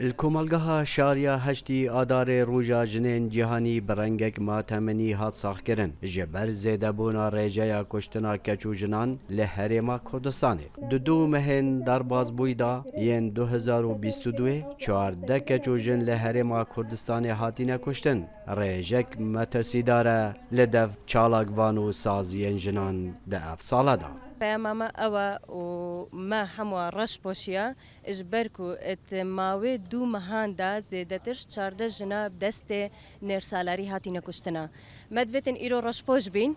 الکۆمەلگەها شاریا هەشتی ئادارێ ڕوژا ژنên cîhanî bi rengek matemenî hat saxkirin ji ber zêdebûna rêjeya kuştina keç û jinan li Herêma Kurdistanê. Di dû mehên derbasbûyî da yên 2022 çardeh keç û jin li Herêma Kurdistanê hatîne kuştin. Rêjek metirsîdar e li dev çalakvan û saziyên jinan di ev sala da. پەیامامە ئەوە و ما هەموو ڕەش پۆشیە ئش بەرکو ماوێ دوو مەهاندا زێدەترش چاردە ژنە دەستێ نێرسالاری هاتینە کوشتنە مەدوێتن ئیرۆ ڕەشپۆش بین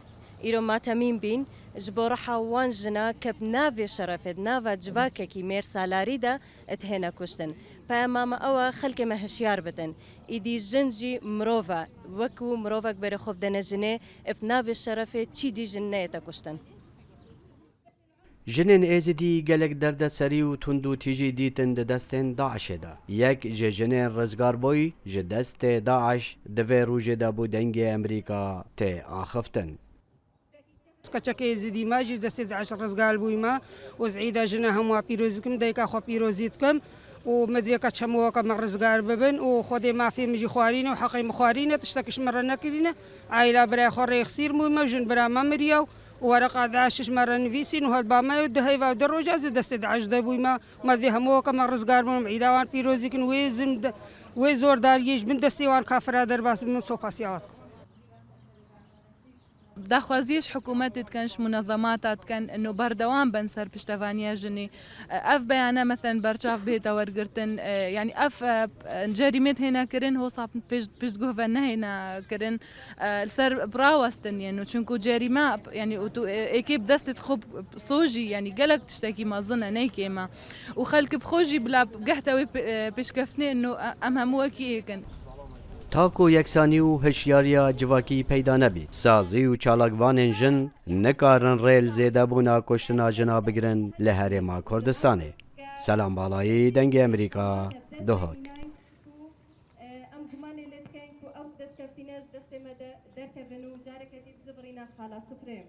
ئیرۆ ماتەمین بین ji bo reha wan jina kep navê şerefê nava civakekî mêrsalarî de et hêne kuştin. Peyama ew e xelkê me hişyar bidin. Îdî jin jî mirov e wekû mirovek berê xwe bidene jinê eb navê şerefê çî dî jin neyete kuştin. Jinên êzîdî gelek derdeserî û tund û tîjî dîtin di destên Daişê de. Yek ji jinên rizgarbûyî ji destê Daeş di vê rûjê de bû dengê Emerîka tê axiftin. Kaçak êzîdî me jî destê Daeş rizgar bûyîme û zîda jina hemû pîrozî dikim dayika xwe pîrozî dikim û medvêka çemûweka me rizgar bibin û Xwedê mafê min jî xwarîne û heqê min xwarîne tiştekîş min re nekirîne aîla biraya xwe rêxisîr bûyîme jin bira me miriye û ورقة داعش مرة نفيسين وهالباما يدهي ودروج از دست داعش دبوي ما في همو كما رزقار من عيدوان بيروزي كن ويزم ويزور داريج من دستيوان كافر در باس من صوباسيات داخوازیش حکومت کنش منظمات کن انه بردوام بن سر پشتوانیا جنی اف بیانه مثلا برچاف بهت ورگرتن يعني اف جريمت هنا كرن هو صاب بيش جوه هنا كرن سر براوستن يعني چونكو جريمه يعني اكيب دست خوب صوجي يعني قالك تشتكي ما ظن نيكيما وخلك بخوجي بلا قحتوي بيش كفني انه ام هموكي كن تاکو یکسانی و هشیاریا جواکی پیدا نبی. سازی و چالاکوانên jin nikarin rêl zêdebûna kuştina jina bigirin li Herêma Kurdistanê. Selam balayî dengê Emerîka Duhok. Em gumanê lê dikein ku ew destkeftîne ji destê me de derkevin û carekekî bizibirîne xala sifrê.